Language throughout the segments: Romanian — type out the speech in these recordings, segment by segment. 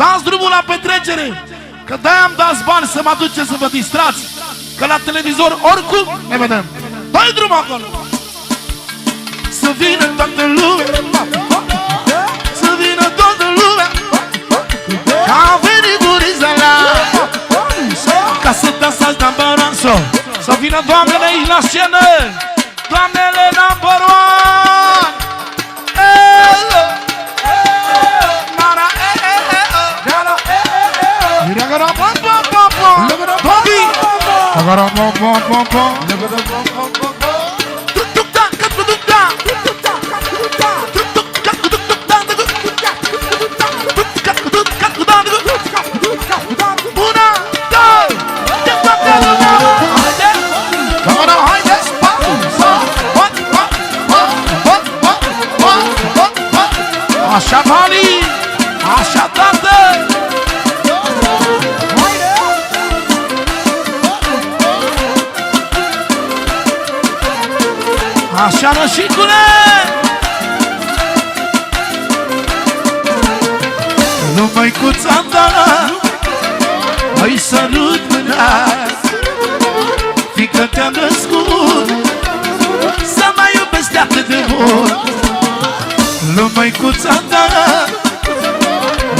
dați drumul la petrecere, că de-aia am dat bani să mă aduceți să vă distrați, că la televizor oricum ne vedem. Dă-i drumul acolo! Să vină toată lumea, să vină toată lumea, că a venit Burizala, ca să dansați number-one. Să vină doamnele aici la scenă, doamnele number-one. Așa, Vali! Așa, tată! Așa, rășicule! Nu mai cu țanda, ai sărut mâna, fică te-am născut, să mai iubesc atât de mult. Nu mai cu țanda,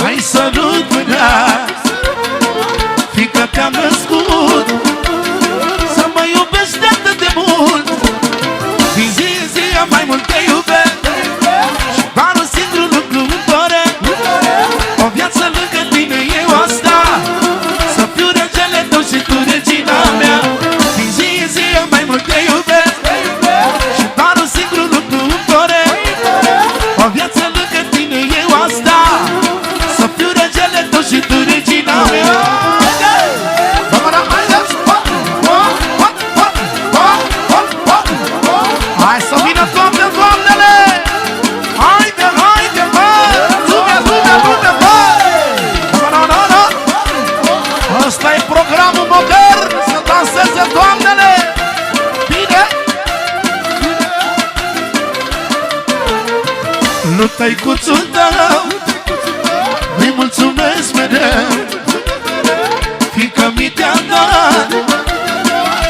ai sărut mâna, fică te-am născut, să mă iubesc atât de mult. Din zi în zi mai mult te iubesc, și doar un singur lucru îmi doresc, o viață lângă tine eu asta, să fiu regele tău și tu regina mea. Din zi în zi mai mult te iubesc, și doar un singur lucru îmi doresc, o viață lângă tine eu asta, să fiu regele tău și tu regina mea. Hai să vină toate doamnele! Haide, haide, bă! Lumea, lumea, lumea, bă! Ăsta e programul modern, să danseze doamnele! Bine? Nu tăicuțul tău, îi mulțumesc mereu, fiindcă mi te-am dat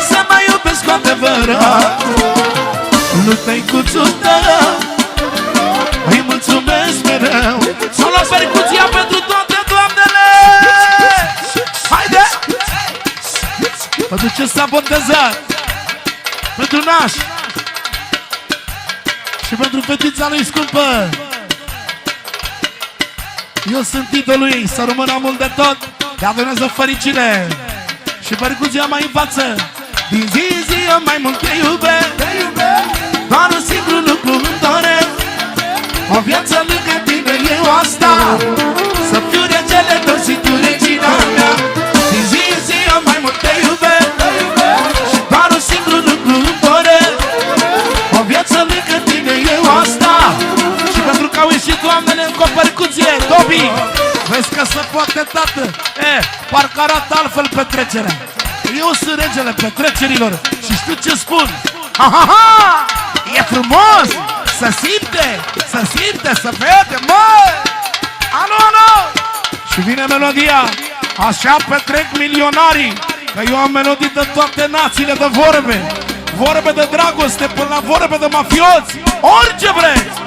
să mă iubesc cu adevărat. Nu tăicuțul tău, îi mulțumesc mereu. S-o luat percuția pentru toate doamnele! Haide! Pentru ce s-a botezat, pentru naș și pentru fetița lui scumpă. Eu sunt idolul ei, să rămână mult de tot, de-a Dumnezeu fericire. Și percuția mai în față. Din zi în zi eu mai mult te iubesc, doar un singur lucru îmi doresc, o viață lângă tine eu asta, să fiu regele tău și tu regina mea. Din zi în zi eu mai mult te iubesc, și doar un singur lucru îmi doresc, o viață lângă tine eu asta. Și pentru că au ieșit oamenele încă o percuție, Tobi, vezi că se poate, tată. Parcă arată altfel petrecerea. Eu sunt regele petrecerilor și știu ce spun. Ha, ha, ha! E frumos! Se simte, se vede, mă! Alo, alo! Și vine melodia. Așa petrec milionarii, că eu am melodii de toate națiile de vorbe. Vorbe de dragoste până la vorbe de mafioți. Orice vreți!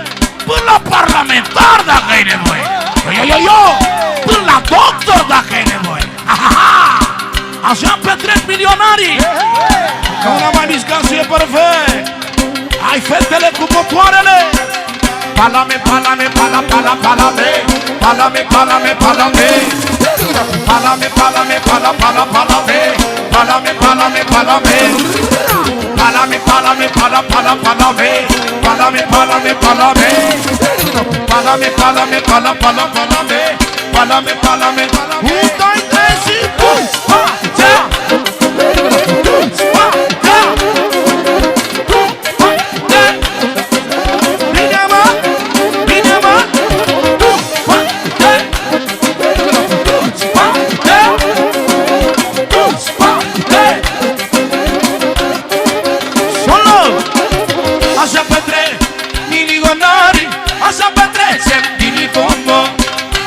Până la parlamentar dacă e nevoie. Eu! Până la doctor dacă e nevoie. Ha, ha, ha! Așa petrec milionarii. Că una mai mișcat și e perfect. Ai fetele cu motoarele. Palame, palame, pala, pala, palame. Palame, palame, palame. Palame, palame, pala, pala, palame. Palame, palame, palame. Palame, palame, pala, pala, palame. Palame, palame, palame. Palame, palame, pala, pala, palame. Palame, palame, palame. Un, doi, trei și bum!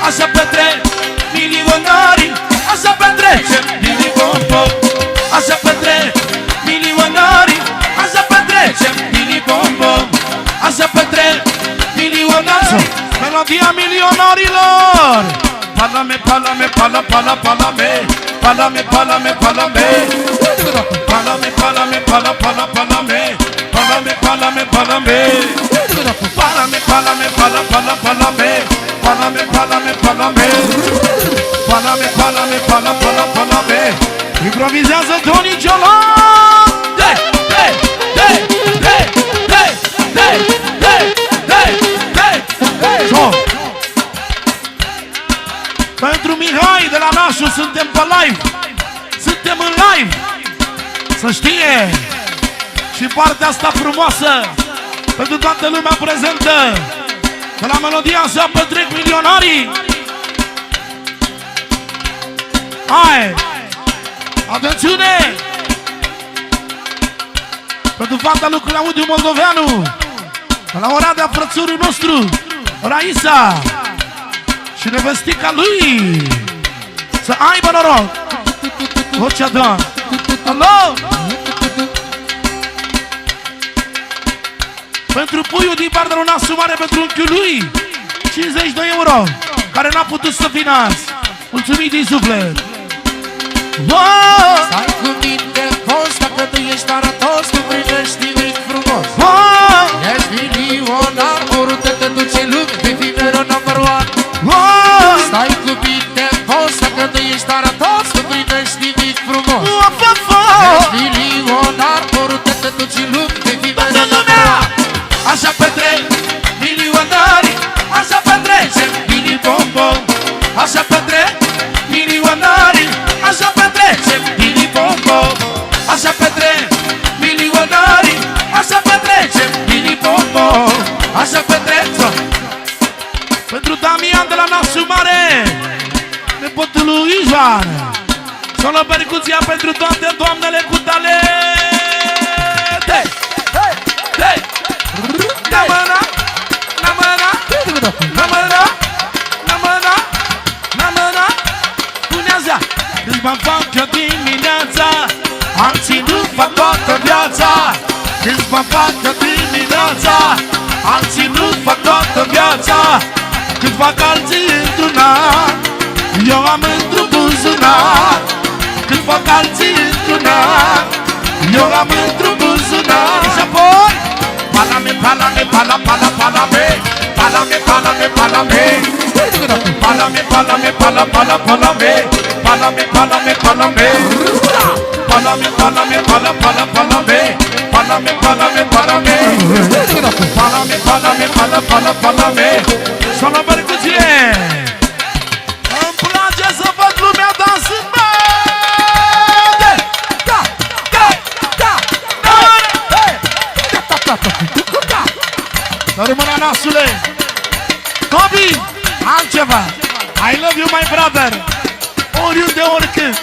Așa petrece Palame, palame, pala, pala, palame. Palame, palame, palame. Palame, palame, pala, pala, palame. Palame, palame, palame. Palame, palame, pala, pala, palame. Palame, palame, palame. Palame, palame, pala, pala, palame. Improvizează Tony Ciolan! Pentru Mihai de la Nașu suntem pe live. Suntem în live. Să știe. Și partea asta frumoasă pentru toată lumea prezentă. De la melodia asta petrec milionarii. Hai! Atențiune! Pentru fata lui Claudiu Moldoveanu, de la Oradea, frățurul nostru Raisa și nevestica lui, să aibă noroc. Vocea da. Alo! Pentru puiul din partea lui Nasu Mare, pentru unchiul lui 50 de euro, care n-a putut să vină azi. Mulțumim din suflet. Stai cu minte post, dacă tu ești aratos, tu privești nimic frumos. Ești milionar, oriunde te duce lume, vei fi mereu number one. Stai cu minte post, dacă tu ești aratos, tu privești nimic frumos. Ești milionar, oriunde te duce lume, vei fi mereu number one. Așa petrec milionari, așa petrecem mini-bombom. Așa petrec milionari, așa petrecem mini-bombom. Așa petrec milionari, așa petrecem mini-bombom. Așa petrecem. Pentru Damian de la Nasu Mare, nepotul lui Ivan, sună percuția pentru toate doamnele cu talente. Na-mâna, na-mâna, na-mâna, na-mâna, na-mâna. Punează! Când mă fac eu dimineața, am ținut fac toată viața. Când mă fac eu dimineața, am ținut fac toată viața. Când fac alții într-un an, eu am într-un buzunar. Când fac alții într-un an, eu am într-un buzunar. Și apoi palame, palame, pala, pala, palame. Palame, palame, palame. Palame, palame, pala, pala, palame. Palame, palame, palame. Palame, palame, pala, pala, palame. Palame, palame, palame. Palame, palame, pala, pala, palame. Sună percuție. Îmi place să văd lumea dansând. Să rămână nasule. Tobi, am ceva. I love you, my brother. Oriunde, oricând.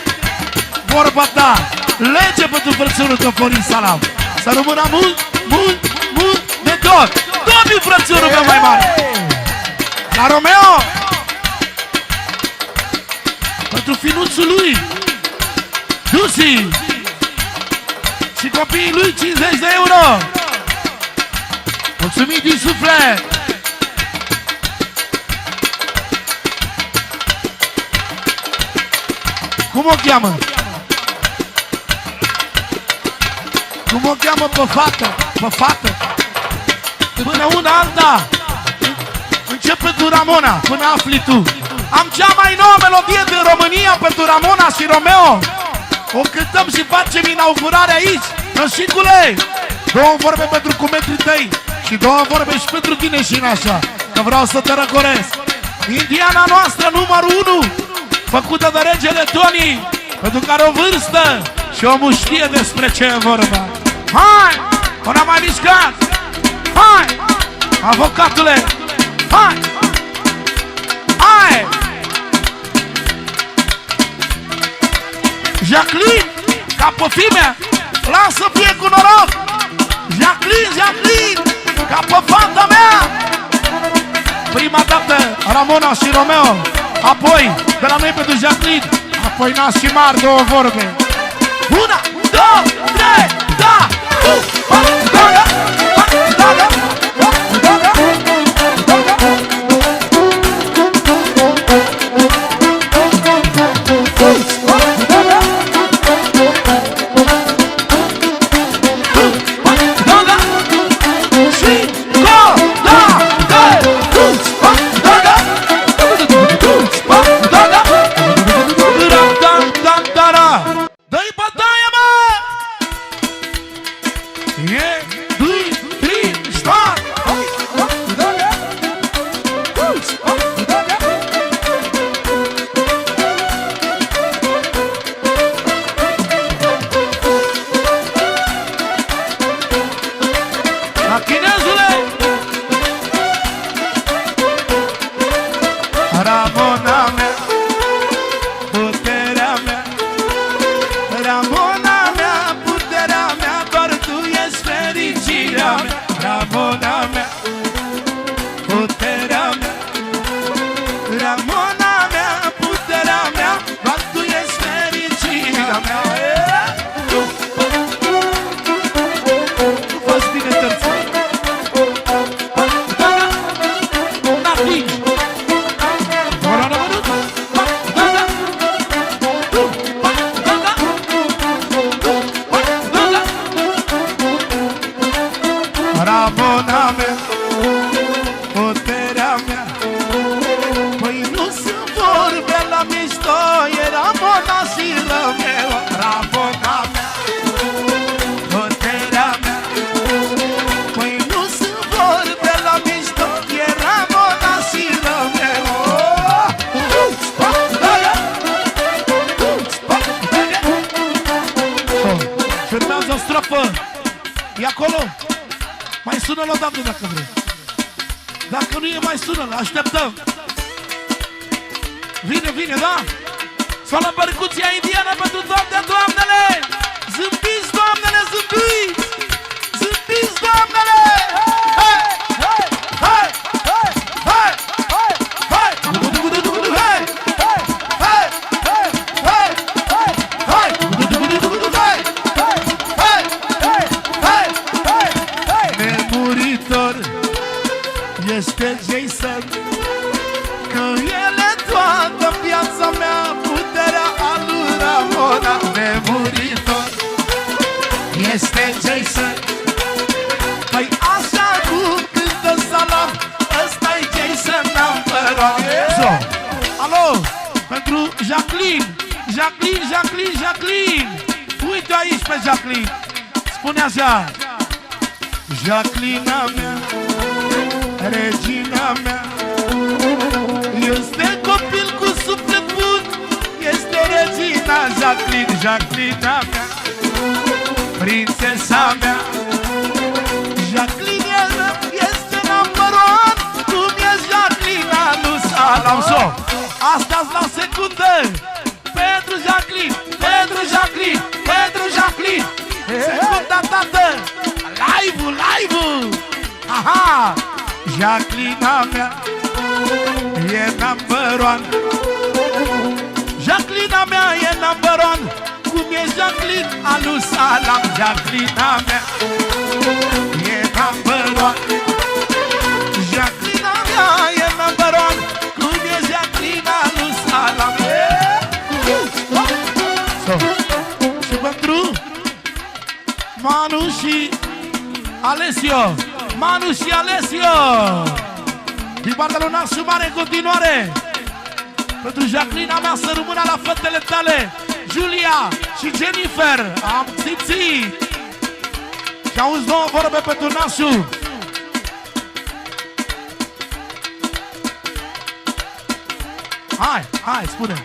Vorba ta. Lege pentru frățărul tău, Florin Salam. Să rămână mult, mult, mult de tot. Tobi, frățărul meu mai mare. La Romeo. Pentru finuțul lui Dusi și copiii lui 50 de euro. Mulțumim din suflet! Cum o cheamă? Cum o cheamă pe fată? Pe fată? Până una alta începe cu Ramona, până afli tu. Am cea mai nouă melodie din România pentru Ramona și Romeo. O cântăm și facem inaugurare aici, Nășicule. Două vorbe pentru cumetrii tăi și două vorbe și pentru tine și nașa, că vreau să te răcoresc. Indiana noastră numărul 1, făcută de regele Tony, pentru care o vârstă și omul știe despre ce e vorba. Hai! O n-am mai mișcat! Hai! Avocatule! Hai! Hai! Jacqueline, ca pe fimea, lasă fie cu noroc! Jacqueline, Jacqueline, ca pe fata mea! Prima dată Ramona și Romeo, apoi de la noi pentru Jacqueline, apoi Nasu Mare, două vorbe. Una, două, trei, da! sună-l odată dacă vrei. Dacă nu e, mai sună-l, așteptăm. Vine, vine, da? Soală percuția indiană pentru toate doamnele! Zâmbiți, doamnele, zâmbiți! Zâmbiți, doamnele! Hai! Hai! Hai! Hai! Hai! Hai! Hai! Hai! Hai! Hai! Hai! Hai! Nemuritor este Jason, că el e toată viața mea, puterea lui Ramona. Nemuritor este Jason, păi așa cum cântă Salam, ăsta-i Jason number one. Alo, pentru Jacqueline, Jacqueline, Jacqueline, Jacqueline. Uite aici pe Jacqueline. Spune așa: Jacqueline-a mea, regina mea, este copil cu suflet bun, este regina Jacqueline, Jacqueline-a mea, prințesa mea. Jacqueline este number one, cum e Jacqueline lui Salam. Asta-s la secundă. Pentru Jacqueline, pentru Jacqueline, pentru Jacqueline. Secunda, tată. Live-ul, live-ul. Aha! Jacqueline-a mea e number one. Jacqueline-a mea e number one, cum e Jacqueline lui Salam. Jacqueline-a mea e number one. Jacqueline-a mea e number one, cum e Jacqueline lui Salam. Și pentru Manu și Alessio, Manu și Alessio, din partea lui Nasu Mare în continuare. Pentru Jacqueline-a mea să rămână la fetele tale, Julia și Jennifer. Am simțit. Și auzi două vorbe pentru Nasu. Hai, hai, spune.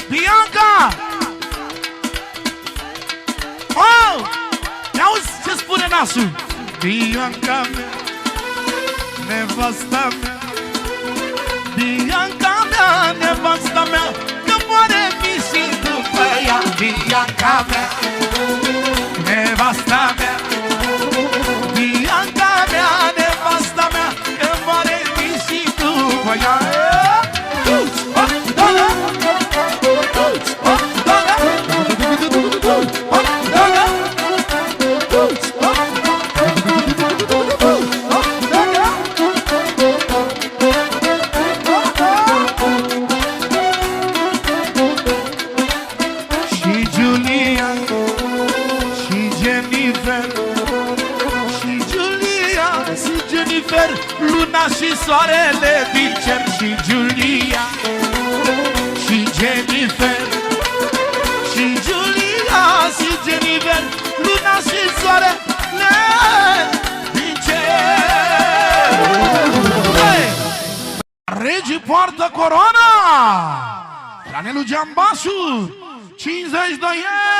Bianca! Oh! Ia-uzi ce spune Nasu. Bianca mea, nevasta mea, Bianca mea, nevasta mea, că moare mi și după ea. Bianca mea, nevasta mea, Bianca mea, nevasta mea, că moare mi și după ea. Luna și soarele din cer, și Julia și Jennifer, și Julia și Jennifer, luna și soarele din cer. Hey! Regii poartă corona, Planelul Giambașu, 52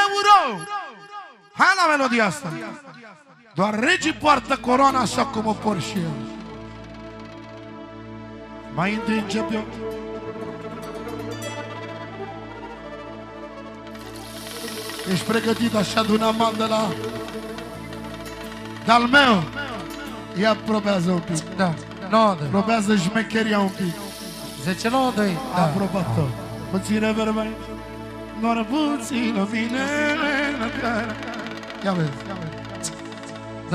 euro. Hai la melodia asta. Doar regii poartă coroana așa cum o por și eu. Mai întâi încep eu. Ești pregătit așa de un amant de la de-al meu? Ia probează un pic. Da, 9 de. Probează șmecheria un pic. 10 9 2. Da. Aprobat-o. Puțin reverb aici. Doar puțin o vine. Ia vezi.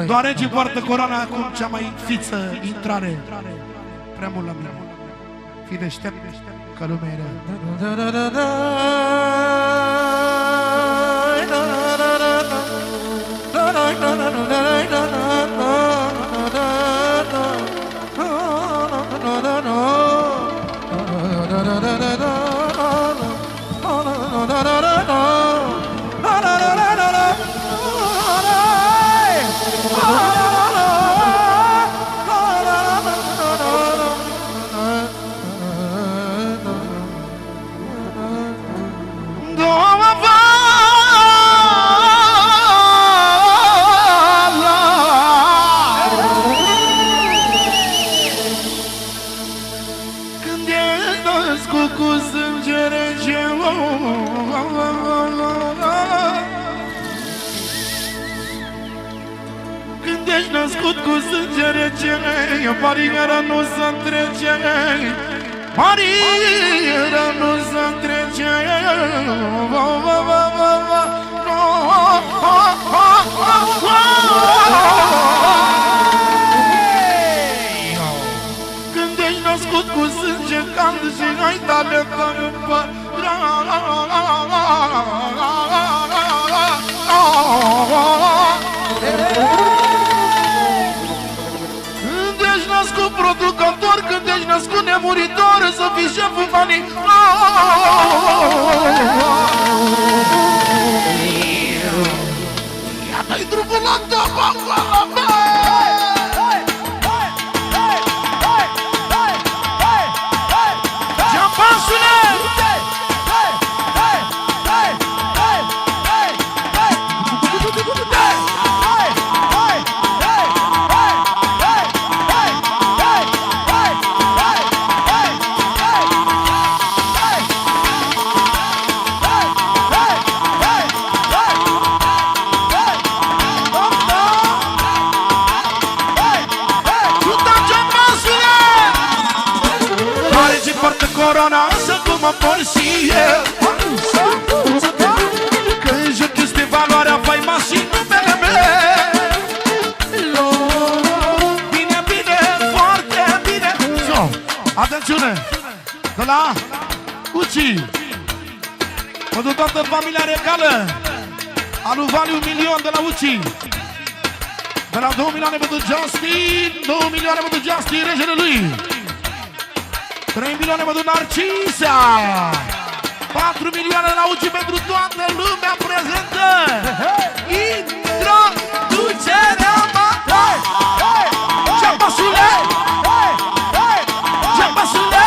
Doar regii poartă coroana acum, cea mai fiță intrare. Prea mult la mine. Fii deștept, că lumea e rea. născut cu sânge rece, când ești născut cu sânge rece, pariera nu se întrece, pariera nu se întrece. Când ești născut cu sânge cald și ai talentă în păr, când ești născut producător, când ești născut nemuritor, să fii șeful banii. Iată-i drumul la tăpă, corona să cum mă por și eu, când jur că este valoarea faima și numele meu. Bine, bine, foarte bine. Atențiune, de la Uci, pentru toată familia regală, alu Valiu 1 milion de la Uci, de la 2 milioane pentru Justin, 2 milioane pentru Justin, regele lui, 3 milioane pentru Narcisa, 4 milioane la Uci pentru toată lumea prezentă. Introducerea mea. Ceapasule! Ceapasule!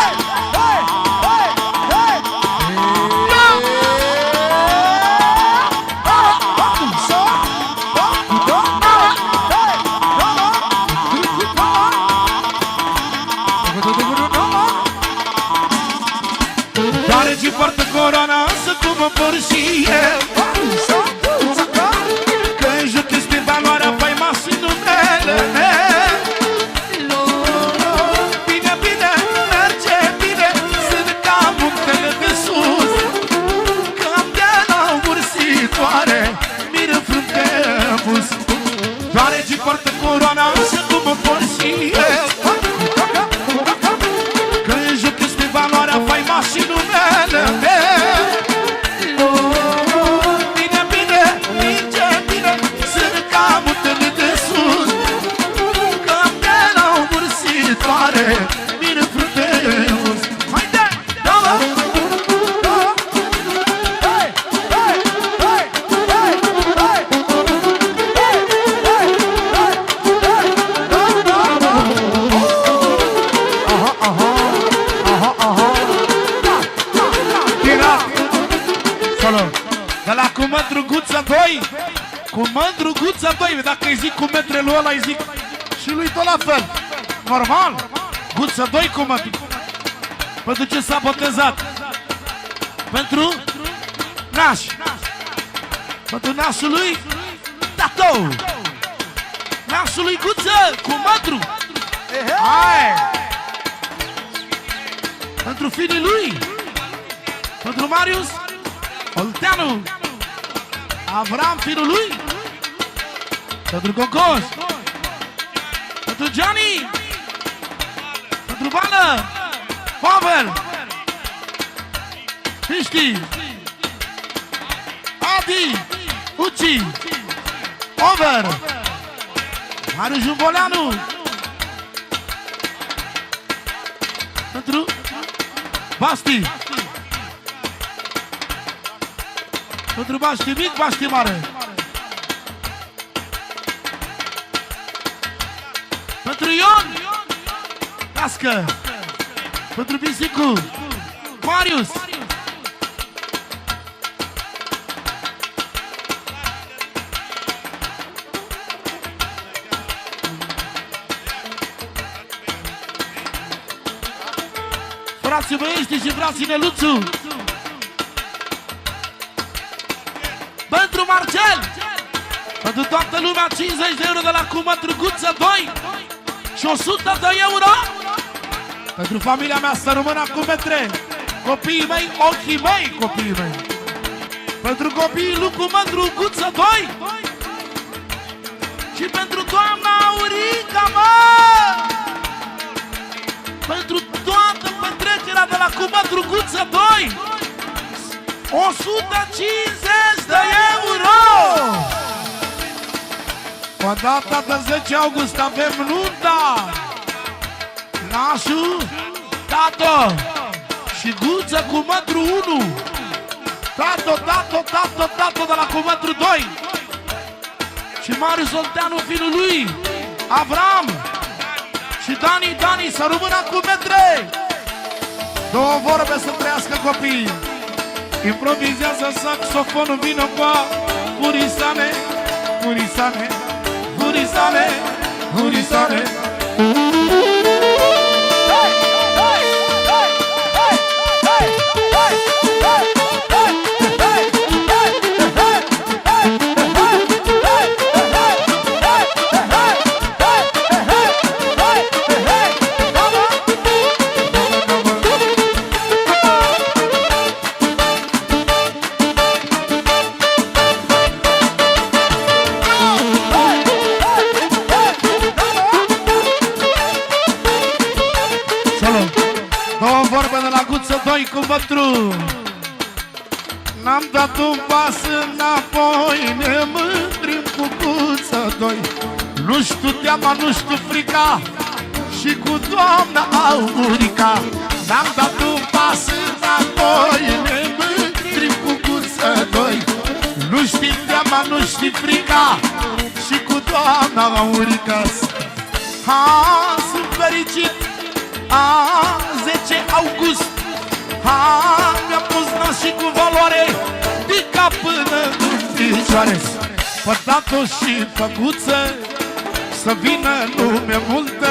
Regii poartă corona să cum mă por și eu, când jur că este valoarea faima și numele meu. Bine, bine, merge bine, sunt ca muntele de sus, cam de la ursitoare, miră fruntemus. Doar regii poartă corona să cum mă por și eu, când jur că este valoarea faima și numele. Bine, bine, merge bine, sunt ca muntele de sus, cam de la o mursitoare, miră fruntemus. Haide! De la cu mândru Guța 2, cu mândru Guța 2, dacă îi zic cu metrelul ăla, îi zic și lui tot la fel. Normal, Guța 2 cu mândru. Pentru ce s-a botezat? Pentru naș. Pentru nașul lui Tatou. Nașul lui Guță cu mândru. Hai! Pentru fiii lui, pentru Marius Olteanu, Avram, fiul lui, pentru Cocos, pentru Gianni, pentru Bană, Pavel, Cristi, Adi, Uci, Over, Marius Jumboleanu, pentru Basti, pentru Basti mic, Basti mare, pentru Ion Cască, pentru Bisicu, Marius, frații Băiești și frații Neluțu. Pentru Marcel, pentru toată lumea 50 de euro de la Cumă Drăguță 2 și 100 de euro pentru familia mea să rămână cu metre, copiii mei, ochii mei, copiii mei. Pentru copiii lui Cumă Drăguță 2 și pentru doamna Aurica, mă! Pentru toată petrecerea de la Cumă Drăguță 2 150 de euro! Pe data de 10 august avem nunta Nașu, Tato și Guță cu metru 1. Tato de la cu metru 2 și Marius Olteanu, fiul lui Avram și Dani să rămână cu metre. Două vorbe să trăiască copiii. Improvizează saxofonul, vină cu Hurisane, Hurisane, Hurisane, Hurisane. Cu vătru n-am dat un pas înapoi, ne mândrim cu Guță 2. Nu știu teama, nu știu frica și cu doamna Aurica. N-am dat un pas înapoi, ne mândrim cu Guță 2. Nu știu teama, nu știu frica și cu doamna Aurica. Sunt fericit, 10 august. Mi-am pus nas și cu valoare de cap până în picioare. Pe Tato și pe Guță să vină lume multă,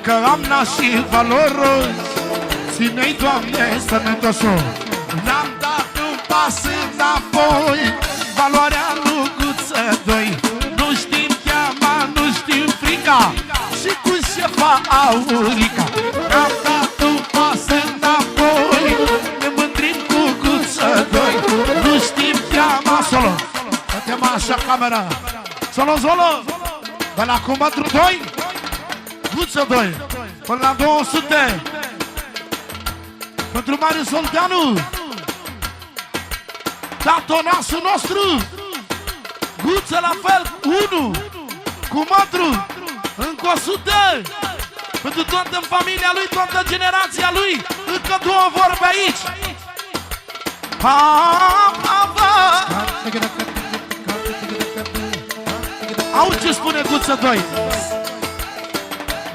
că am nas și valoros. Ține-i, Doamne, sănătosul. N-am dat un pas înapoi, valoarea lui Guță 2. Nu știm cheama, nu știm frica și cu șefa Aurica. N-am dat un pas înapoi, ne mândrim cu Guță 2. Nu știm cheama. Solo, dă-te așa camera. Solo, de la Cumatru 2 Guță 2 până la 200 pentru Marius Olteanu, Tatonasul nostru. Guță la fel 1 Cumatru încă 100 pentru toată familia lui, toată generația lui. Încă două vorbe aici. Au ce spune Guță 2.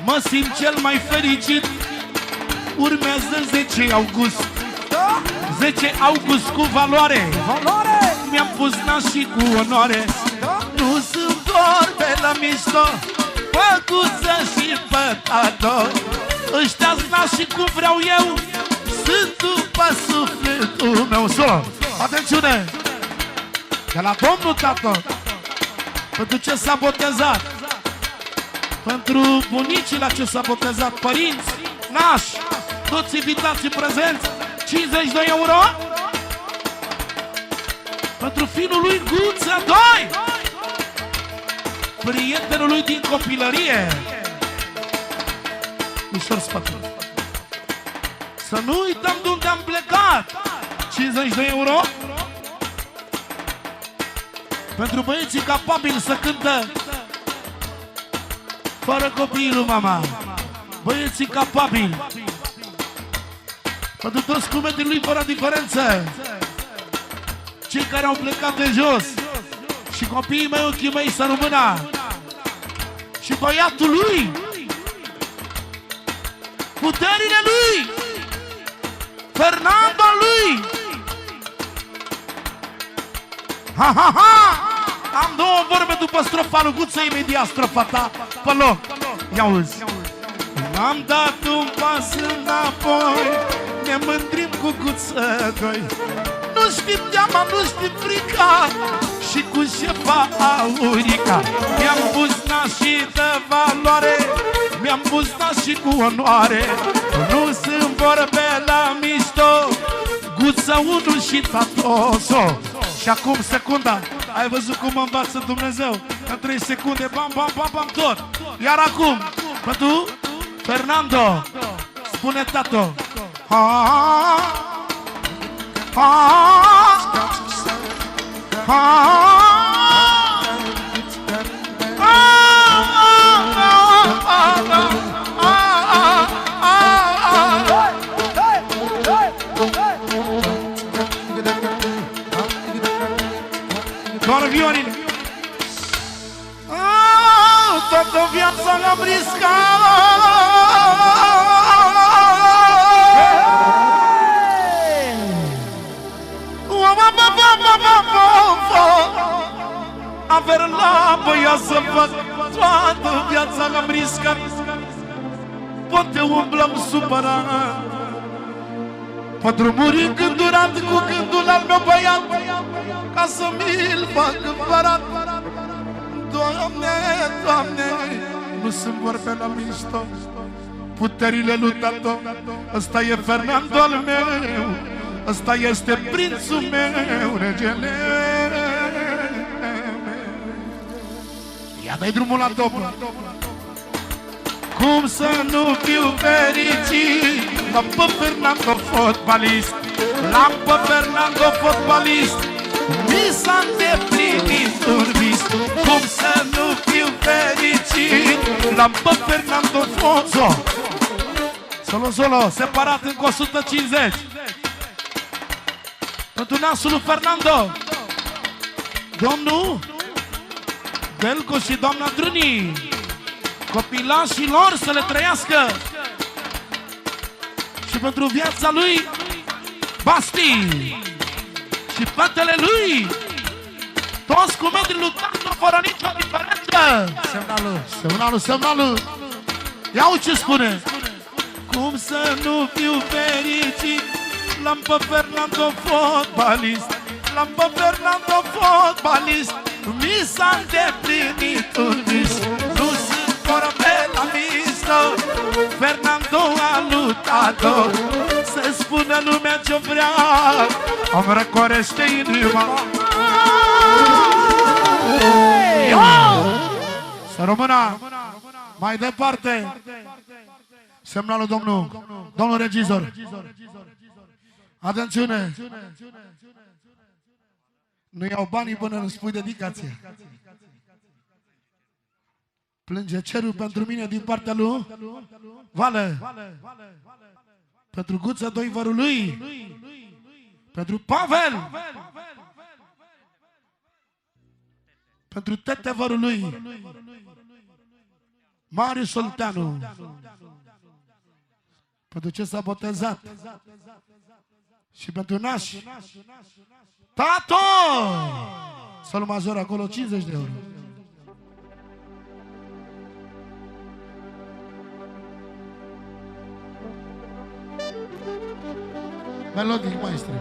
Mă simt cel mai fericit. Urmează 10 august. 10 august cu valoare. Mi-am pus nas și cu onoare. Nu sunt vorbe la mișto, pe Guță și pe Tato. Ăștia-s nas și cum vreau eu, sunt după sufletul meu. Solo, atențiune! De la domnul Tato, pentru ce s-a botezat, pentru bunicii la ce s-a botezat, părinți, nași, toți invitații prezenți, 50 de euro. Pentru finul lui Guță 2, prietenul lui din copilărie. Ușor spate. Să nu uităm de unde am plecat. 50 de euro. Pentru băieții capabili să cântă fără copiii lui mama. Băieții capabili. Pentru toți cumetii lui fără diferență. Cei care au plecat de jos. Și copiii mei, ochii mei să rămână. Și băiatul lui, puterile lui, Fernando lui. Ha, ha, ha! Am două vorbe după strofa lui Guță, imediat strofa ta pe loc. Ia uzi. Am dat un pas înapoi, ne mândrim cu Guță doi. Nu știm teama, nu știm frica, și cu șefa Aurica. Mi-am pus nașii de valoare, mi-am pus nașii cu onoare. Nu sunt vorbe la mișto, Guță 1 și Tatoso. Și acum secunda, ai văzut cum mă învață Dumnezeu? În 3 secunde, bam, bam, bam, bam, tot. Iar acum, pentru Fernando, spune tato. Doar violin. Toată viața l-am riscat. Aver la băiat să fac, toată viața l-am riscat. Poate umblăm supărat, pe drumuri îngândurat, cu gândul al meu băiat, ca să mi-l fac împărat. Doamne, Doamne, nu sunt vorbe la mișto, puterile lui Tato. Ăsta e Fernando al meu, ăsta este prințul meu, regele. Ia dai drumul la dopă. Cum să nu fiu fericit? L-am pe Fernando fotbalist, l-am pe Fernando fotbalist, mi s-a îndeplinit un vis. Cum să nu fiu fericit? L-am pe Fernando Fonzo. Solo, solo, separat încă 150. Pentru nasul lui Fernando, domnul Delco și doamna Druni, copilașii lor să le trăiască. Și pentru viața lui Basti și fetele lui, toți cu metri luptando fără nicio diferență. Semnalul. Semnalul, semnalul. Ia ce spune. Cum să nu fiu fericit? L-am pe Fernando fotbalist, l-am pe Fernando fotbalist, mi s-a îndeplinit un vis. Nu sunt vorbe la mișto, Fernando a luptat-o. Să spună lumea ce vrea, îmi răcorește inima. Să rămână mai departe. Semnalul domnul regizor. Atențiune! Nu iau banii până nu spui dedicația. Plânge cerul pentru mine din partea lui Vale. Pentru Guță doi vărului. Pentru Pavel. Pentru tete vărului Marius Solteanu. Pentru ce s-a botezat. Și pentru naș Tato! Sol major acolo 50 de euro. Melodic, maestre.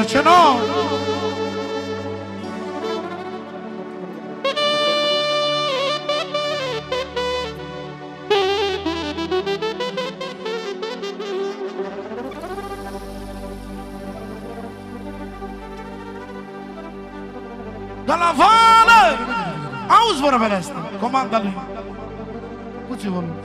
Ce nu? De la Vală! Auzi vorbele astea, comanda lui. Puțin volum.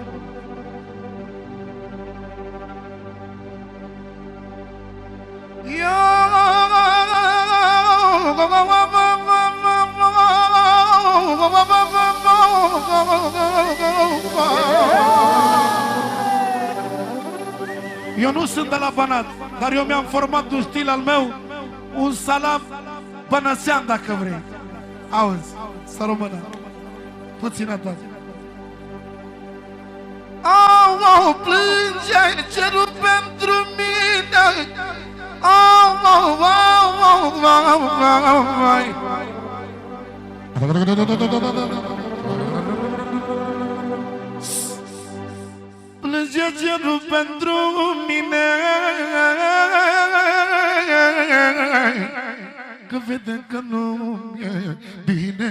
Eu nu sunt de la Banat, dar eu mi-am format un stil al meu, un salam bănățean, dacă vrei. Auzi, să rămână. Puținătate. Au, plânge cerul pentru mine. Au, plânge cerul pentru mine, că vede că nu e bine.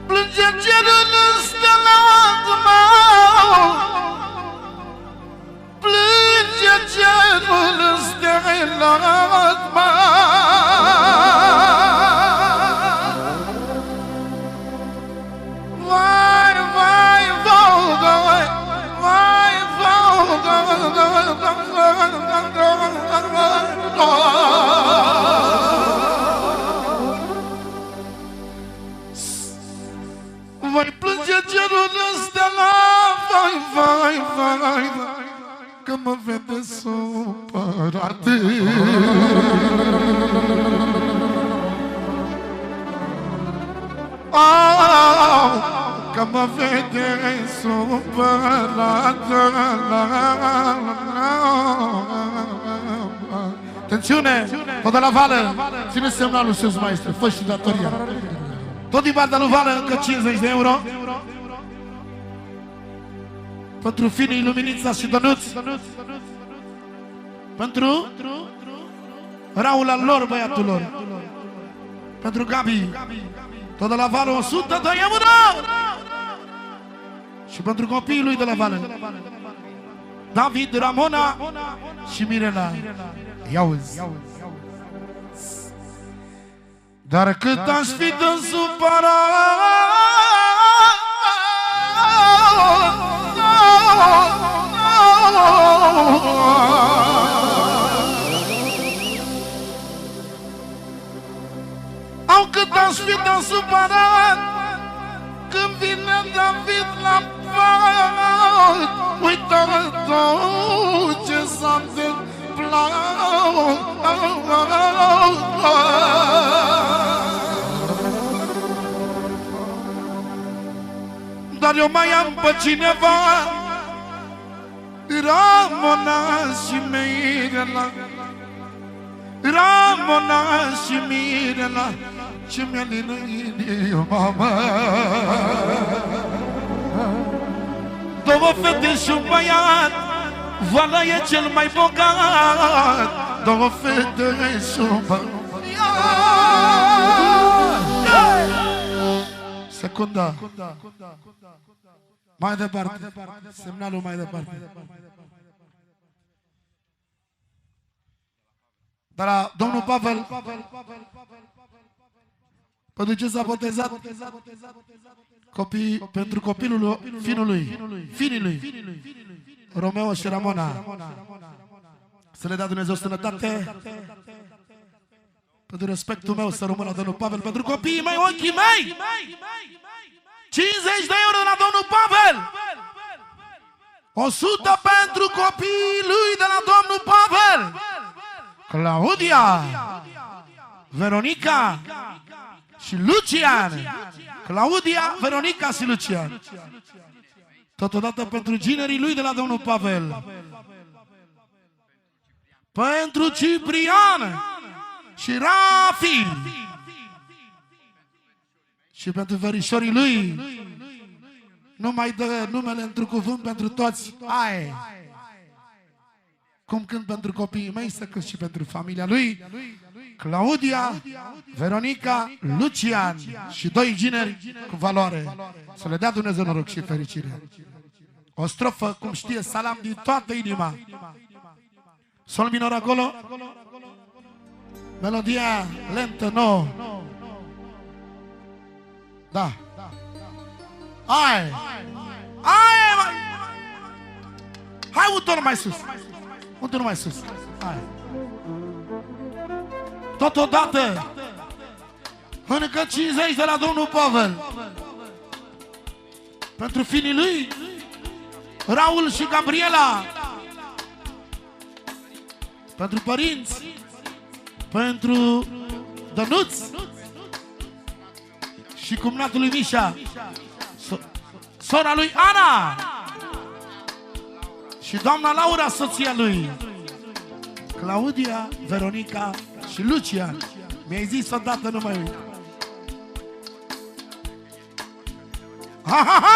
Plânge cerul înstelat meu, plânge cerul înstelat vai plânge cerul înstelat, vai, că mă vede supărat. Că mă vede supărat. Atențiune, tot de la Vală, ține semnalul sus, maestru, fă și datoria. Tot din partea lui Vală, încă 50 de euro. Pentru Finii, Luminița și Dănuț. Pentru Raul al lor, băiatul lor. Pentru Gabi. Tot de la Vală, 100 de euro. Și pentru copiii lui de la Vală, David, Ramona și Mirela. Ia-uzi. Dar cât aș fi de supărat, au cât aș fi de supărat, când vine David la pat, uită tot ce s-a întâmplat. Dar eu mai am pe cineva, Ramona și Mirela, Ramona și Mirela, ce mi-a lină inima, mă. Două fete și un băiat, Vală e cel mai bogat. Două fete și un băiat. Secunda. Mai departe. Semnalul mai departe. Dar la domnul Pavel, pentru ce s-a botezat pentru copilul finii lui, Romeo și Ramona. Să le dea Dumnezeu sănătate. Pentru respectul meu să rămână domnul Pavel, pentru copiii mei, ochii mei. 50 de euro de la domnul Pavel. 100 pentru copiii lui de la domnul Pavel. Claudia, Veronica și Lucian. Claudia, Veronica și Lucian. Totodată pentru ginerii lui de la domnul Pavel. Pentru Ciprian și Rafi. Și pentru verișorii lui. Nu mai dă numele într-un cuvânt pentru toți. Hai! Cum cânt pentru copiii mei, să cânt și pentru familia lui. Claudia, Veronica, Lucian și 2 gineri cu valoare. Să le dea Dumnezeu noroc și fericire. O strofă, cum știe Salam, din toată inima. Sol minor acolo. Melodia lentă, nouă. Da. Hai! Hai! Hai un ton mai sus. Un ton mai sus. Hai. Totodată. Încă 50 de la domnul Pavel. Pentru finii lui Raul și Gabriela. Pentru părinți. Pentru Dănuț și cumnatul lui Mișa, sora lui Ana și doamna Laura, soția lui, Claudia, Veronica și Lucian. Mi-ai zis odată, nu mai uit. Ha, ha, ha!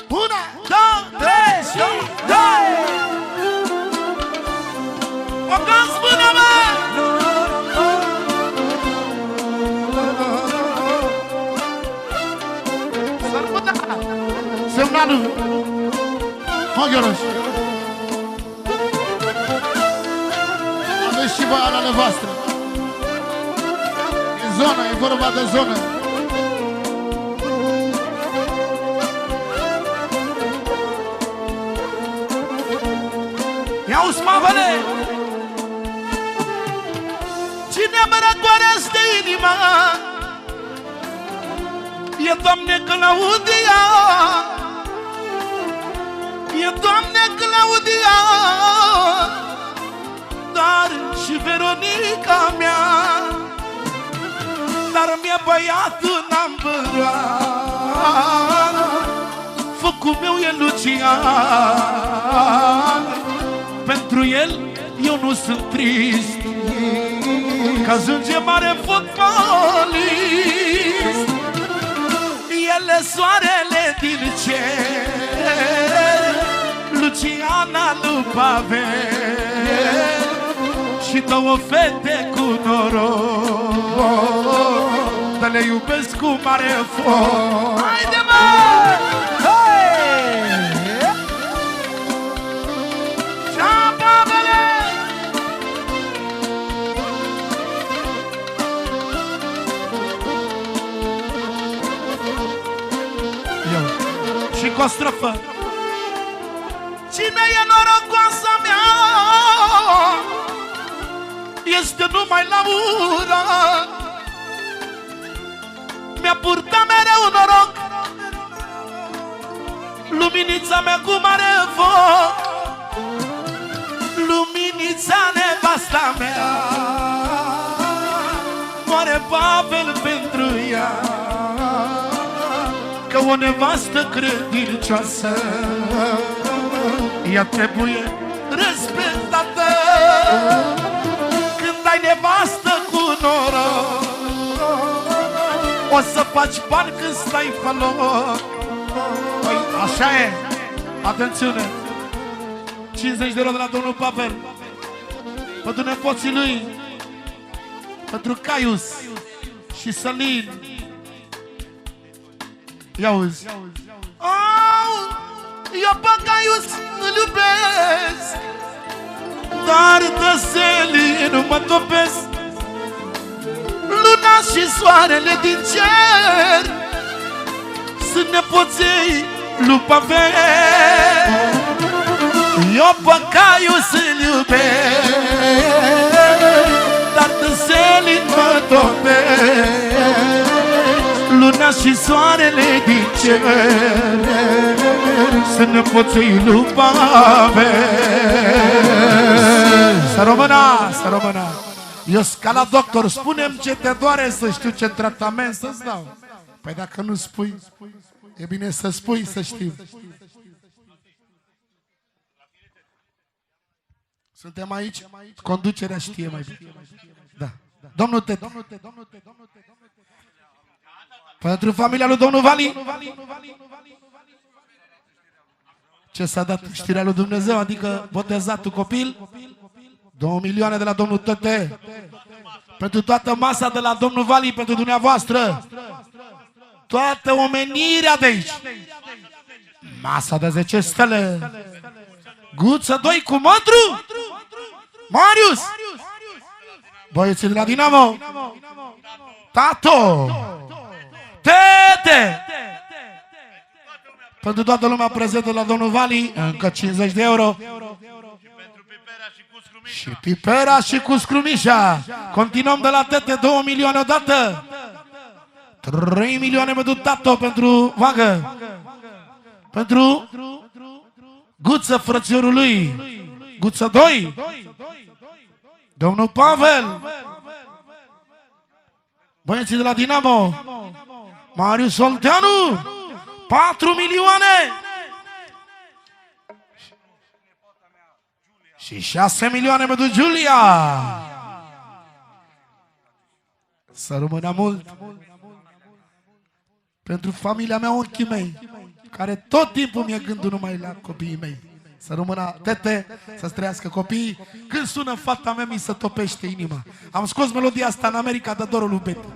Una, două, trei și doi! O gâns până, mă! Sărbăta! Semnalul! Maghioroș! Aveți și vă ala nevoastră! E zona, e vorba de zonă! Ia-uzi, mavele! Cine mă răcorește inima e, Doamne, Claudia, e, Doamne, Claudia, dar și Veronica mea, dar mie băiatul n-am bărat, focul meu e Lucian, pentru el eu nu sunt trist, că ajunge mare fotbalist. El e soarele din cer, Luciana lui Pavel, și două fete cu noroc, dar le iubesc cu mare foc. Haide, mă! Și cu o strofă. Cine e norocoasa mea este numai Laura, mi-a purtat mereu noroc, luminița mea cu mare foc, luminița nevasta mea, moare Pavel pentru ea, că o nevastă credincioasă ea trebuie respectată. Când ai nevastă cu noroc, o să faci bani când stai pe loc. Păi, așa e. Atențiune. 50 de euro de la domnul Pavel pentru nepoții lui, pentru Caius și Sălin. Ia-uzi. Eu pe Caius îl iubesc, dar de Sălin nu mă topesc. Luna și soarele din cer sunt nepoței lui Pavel. Eu pe Caius îl iubesc, dar de Sălin mă topesc. Luna și soarele din cer sunt nepoței lui Pavel. Să rămână, să rămână. Eu ca la doctor, spune-mi ce te doare să știu ce tratament să-ți dau. Păi dacă nu spui, e bine să spui, să știu. Suntem aici, conducerea știe mai bine. Da. Domnul Tete. Pentru familia lui domnul Vali. Ce s-a dat știrea lui Dumnezeu, adică botezatul copil. 2 milioane de la domnul Tete. Pentru toată masa de la domnul Vali, pentru dumneavoastră. Toată omenirea de aici. Masa de 10 stele. Guță 2 cu Mătru. Marius. Băieții de la Dinamo. Tato. Tete. Pentru toată lumea prezentă la domnul Vali, încă 50 de euro. Și Pipera și cu Scrumișa. Continuăm de la Tete, 2 milioane odată. 3 milioane pentru Tato, pentru Vagă. Pentru Guță, frățiorul lui. Guță 2. Domnul Pavel. Băieții de la Dinamo. Marius Olteanu. 4 milioane. Și 6 milioane pentru Giulia. Să rămână mult. Pentru familia mea, ochii mei, care tot timpul mi-e gândul numai la copiii mei. Să rămână Tete, să-ți trăiască copiii. Când sună fata mea, mi se topește inima. Am scos melodia asta în America de dorul lui Betty.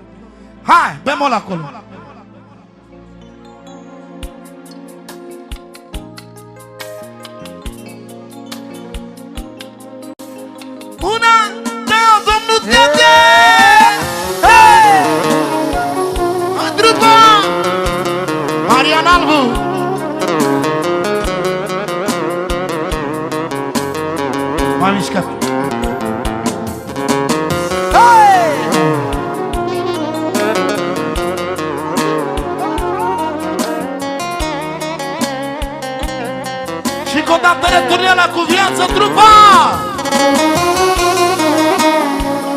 Hai, bemol acolo. Una, două, domnul Tete! Hei! Andrupa! Marian Albu! M-am mișcat. Hei! Și încă o dată returnea cu viață, trupa!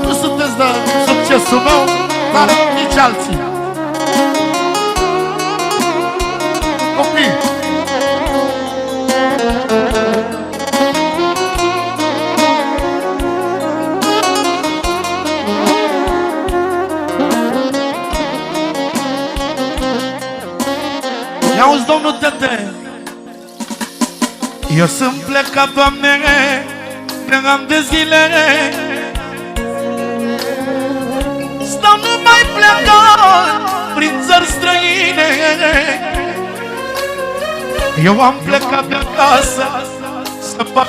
Nu sunteți de succesul meu, dar nici alții. Copii! Ia-uzi, domnul Tete! Eu sunt plecat, Doamne, plecam de zile. Stau numai plecat prin țări străine. Eu am plecat de acasă să fac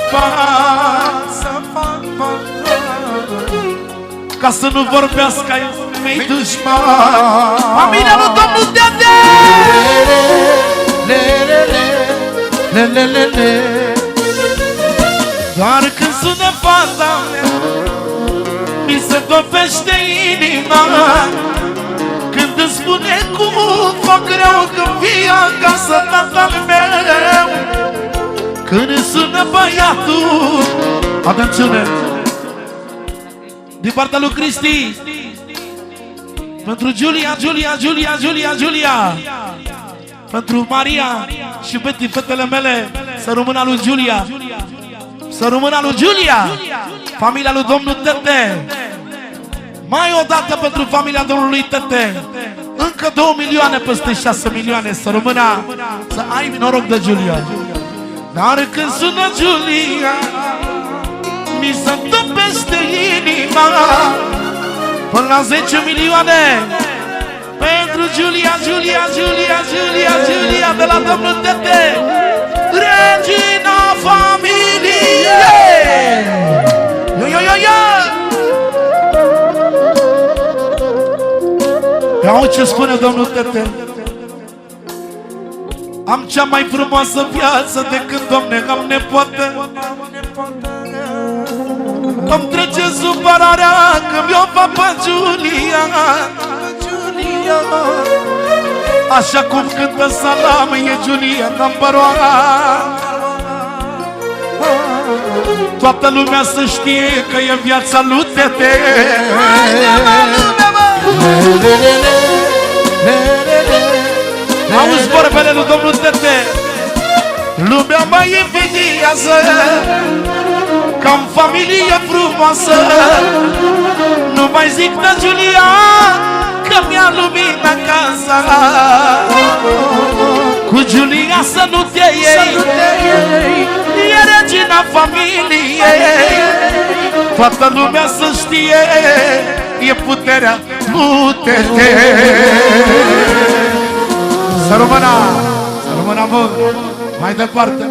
ca să nu vorbească ai mei dușmani. Familia lui domnul Tete! Doar când sună fata mea, mi se topește inima. Când îmi spune cum fac rău când vii acasă, tatăl meu. Când îmi sună băiatul, atențiune, din partea lui Cristi, pentru Giulia, pentru Maria și Betty, fetele mele, să rămână lui Giulia. Să rămână lui Giulia, familia lui domnul Tete. Mai o dată pentru familia domnului Tete. Încă 2 milioane peste 6 milioane. Să rămână, să ai noroc de Giulia. Dar când sună Giulia, mi se topește inima. Până la 10 milioane pentru Giulia de la domnul Tete, regina familiei. Ia ce spune domnul Tete. Am cea mai frumoasă viață de când, Doamne, am nepoată. Îmi trece supărarea că mi-o fac Giulia. Așa cum cântă Salam, e Giulia number one. Toată lumea să știe că e viața lui Tete. Auzi vorbele lui domnul Tete. Lumea mă invidiază că am familie frumoasă. Nu mai zic de Giulia că mi-a luminat casa. Cu Giulia să nu te iei, e regina familiei. Toată lumea să știe, e puterea lui Tete. Să rămână mult, mai departe.